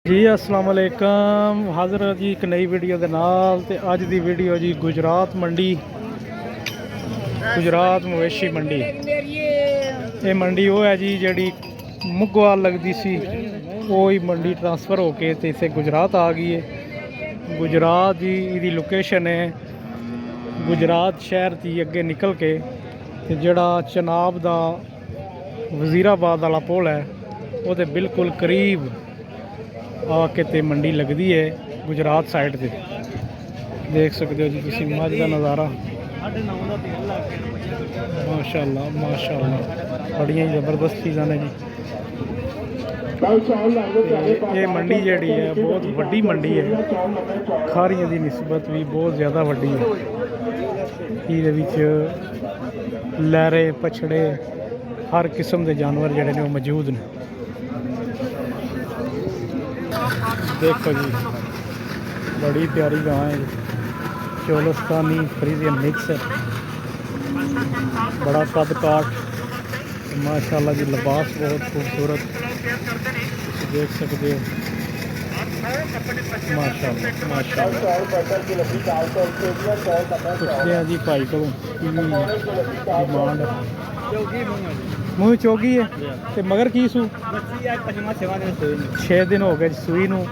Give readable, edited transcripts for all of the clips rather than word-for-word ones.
जी अस्सलाम वालेकुम। हाज़र जी एक नई वीडियो के नाल। ते अज दी वीडियो जी गुजरात मंडी, गुजरात मवेशी मंडी। ये मंडी वो है जी जी मुगवाल लगती सी, वो ही मंडी ट्रांसफ़र होके ते इत्थे गुजरात आ गई है। गुजरात जी इहदी लोकेशन है गुजरात शहर थी अगे निकल के ते जिहड़ा चनाब दा वज़ीराबाद वाला पुल है वो बिल्कुल करीब आके ते मंडी लगती है गुजरात साइड से। देख सकते हो जी तुसी मझ का नज़ारा। माशाअल्लाह माशाअल्लाह बड़िया ही ज़बरदस्त चीज़ां ने जी। ये मंडी जी है बहुत वड्डी मंडी है, खारियां की निस्बत भी बहुत ज़्यादा वड्डी है। ये लहरे पछड़े हर किस्म के जानवर जोड़े ने मौजूद ने। देखो जी बड़ी प्यारी गां है, चोलस्तानी फ्रीजियन मिक्स है, बड़ा कद काठ माशाल्लाह जी। लिबास बहुत खूबसूरत देख सकते हो माशाल्लाह माशाल्लाह। पूछते हैं जी भाई को डिमांड है। मूँह चौगी है तो मगर की सू 6 दिन हो गए सूई नूं,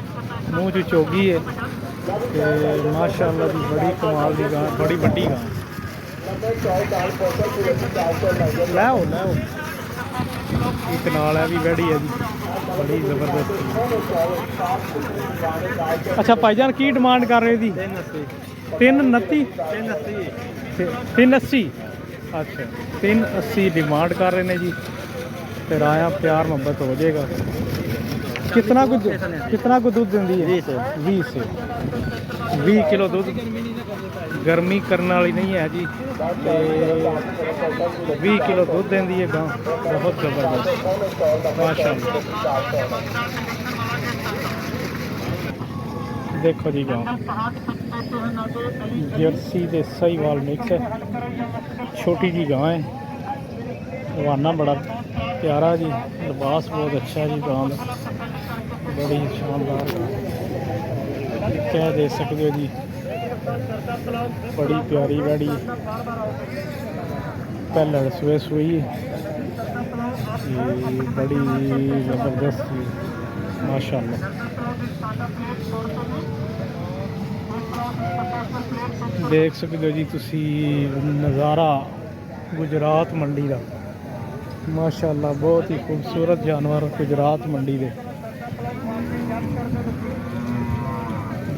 मूँह च चौगी है ते माशाअल्लाह जी बड़ी कमाल की गां, बड़ी वड्डी गां। लै एक नाल है भी वैड़ी है जी, बड़ी ज़बरदस्त। अच्छा भाईजान की डिमांड कर रहे थी? 329 380। अच्छा 380 डिमांड कर रहे हैं जी। फिर आया प्यार मोहब्बत हो जाएगा। कितना कुछ दूध देंदी है? 20 किलो दूध। गर्मी करने वाली नहीं है जी, 20 किलो दूध देंदी है गां, बहुत ज़बरदस्त माशाअल्लाह। देखो जी गां जर्सी दे साहीवाल मिक्स है, छोटी जी गां है, रवाना बड़ा प्यारा जी, लिबास बहुत अच्छा जी गां का, बड़ी शानदार कह दे सकते हो जी। बड़ी प्यारी वैड़ी पहले सुबह सुई बड़ी ज़बरदस्त माशाअल्लाह। देख सकते हो जी तुसी नज़ारा गुजरात मंडी का माशाअल्लाह। बहुत ही खूबसूरत जानवर गुजरात मंडी के,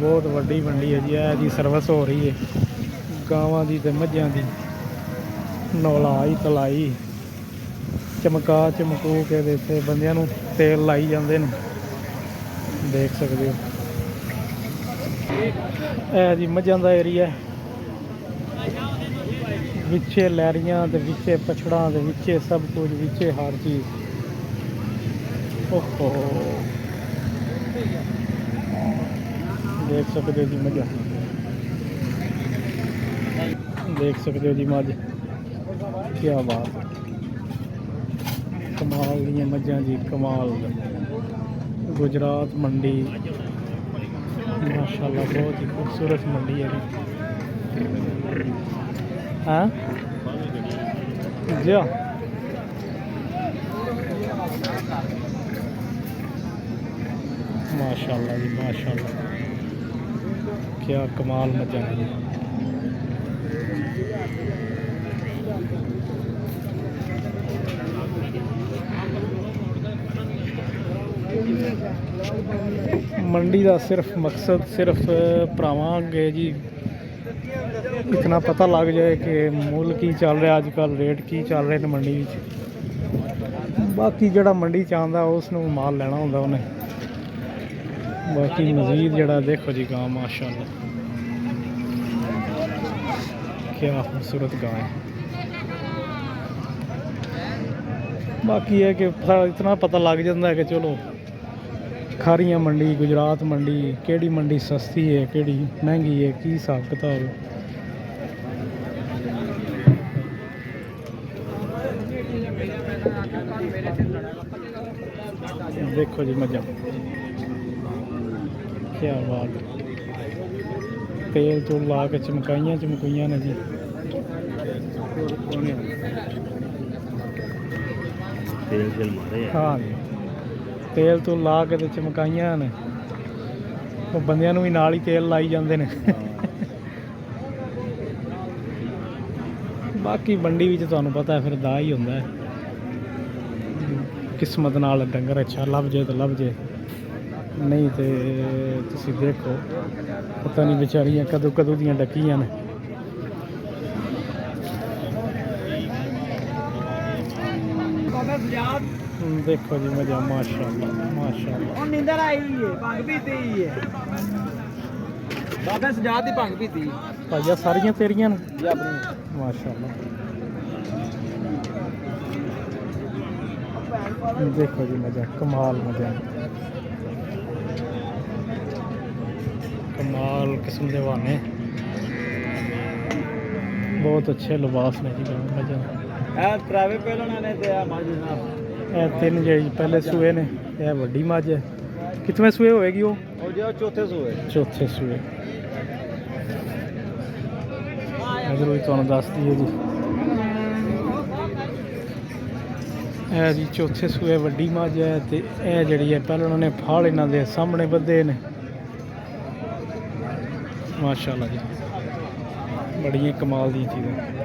बहुत वड्डी मंडी है जी। जी सर्विस हो रही है गावां दी ते मझां दी, नौलाई तलाई चमका चमकू के देते बंदियां नूं तेल लाई जांदे ने। देख सकते हो ए जी मझां दा एरिया, विचे लहरियां ते विचे पछड़ा ते विचे सब कुछ, विचे हर चीज़। ओहो देख सकते हो जी मझ, देख सकते हो जी मझ, क्या बात है, कमाल दी मझां जी, कमाल। गुजरात मंडी माशाल्लाह बहुत ही खूबसूरत मंडी है जी। हाँ जी माशाल्लाह जी माशाल्लाह, क्या कमाल मजा है। मंडी का सिर्फ मकसद सिर्फ भरावां अगे जी इतना पता लग जाए कि मुल की चल रहा अजकल, रेट की चल रहे हैं मंडी। बाकी जड़ा मंडी च आंदा उसनूं माल लेना होंदा उन्हें। बाकी मजीद जड़ा देखो जी गां माशाअल्लाह क्या खूबसूरत गां है। बाकी है कि इतना पता लग जाता है कि चलो खारियां मंडी गुजरात मंडी केड़ी मंडी सस्ती है केड़ी महंगी है, की हिसाब किताब है। देखो जी मजा ਕੀ ਬਾਤ, ਤੇਲ ਤੂਲ ਲਾ ਕੇ ਚਮਕਾਈਆਂ ਨੇ ਜੀ। ਹਾਂ ਜੀ, ਤੇਲ ਤੂਲ ਲਾ ਕੇ ਤੇ ਚਮਕਾਈਆਂ ਨੇ। ਉਹ ਬੰਦਿਆਂ ਨੂੰ ਵੀ ਨਾਲ ਹੀ ਤੇਲ ਲਾਈ ਜਾਂਦੇ ਨੇ। ਬਾਕੀ ਮੰਡੀ ਵਿੱਚ ਤੁਹਾਨੂੰ ਪਤਾ ਫਿਰ ਦਾ ਹੀ ਹੁੰਦਾ ਹੈ, ਕਿਸਮਤ ਨਾਲ ਡੰਗਰ ਅੱਛਾ ਲੱਭ ਜੇ ਤਾਂ ਲੱਭ ਜੇ, ਨਹੀਂ ਤੇ ਤੁਸੀਂ ਦੇਖੋ ਪਤਾ ਨਹੀਂ ਵਿਚਾਰੀਆਂ ਕਦੋਂ ਦੀਆਂ ਡੱਕੀਆਂ ਨੇ। ਦੇਖੋ ਜੀ ਮਜ਼ਾ, ਮਾਸ਼ਾਅੱਲਾ। ਹੁਣ ਨੀਂਦਰ ਆਈ ਹੋਈ ਹੈ, ਭੰਗ ਪੀਤੀ ਹੈ ਬਾਬਾ ਸਜਾਦ ਦੀ ਭੰਗ ਪੀਤੀ ਭਾਈਆ, ਸਾਰੀਆਂ ਤੇਰੀਆਂ ਨੇ ਜੀ ਆਪਣੀ। ਮਾਸ਼ਾਅੱਲਾ। ਦੇਖੋ ਜੀ ਮਜ਼ਾ, ਕਮਾਲ ਮਜ਼ਾ, ਕਮਾਲ ਕਿਸਮ ਦੇ ਬਹਾਨੇ, ਬਹੁਤ ਅੱਛੇ ਲਿਬਾਸ ਨੇ ਜੀ। ਮਜ਼ਾ ਇਹ ਟਰਾਵੇ ਪਹਿਲਣਾ ਨੇ ਤੇ ਆ ਮਾਜੀ ਸਾਹਿਬ, ਇਹ ਤਿੰਨ ਜਿਹੜੀ ਪਹਿਲੇ ਸੂਏ ਨੇ, ਇਹ ਵੱਡੀ ਮੱਝ ਹੈ। ਕਿਤਵੇਂ ਸੂਏ ਹੋਏਗੀ ਉਹ? ਜੋ ਚੌਥੇ ਸੂਏ। ਚੌਥੇ ਸੂਏ। ਇਧਰ ਵੀ ਤੁਹਾਨੂੰ ਦੱਸ ਦਈਏ ਜੀ, ਇਹ ਜੀ ਚੌਥੇ ਸੂਏ ਵੱਡੀ ਮੱਝ ਹੈ। ਤੇ ਇਹ ਜਿਹੜੀ ਹੈ ਪਹਿਲਾਂ ਉਹਨਾਂ ਨੇ ਫਾਲ ਇਹਨਾਂ ਦੇ ਸਾਹਮਣੇ ਬੱਧੇ ਨੇ। ਮਾਸ਼ਾਅੱਲਾ ਜੀ, ਬੜੀਆਂ ਕਮਾਲ ਦੀਆਂ ਚੀਜ਼ਾਂ।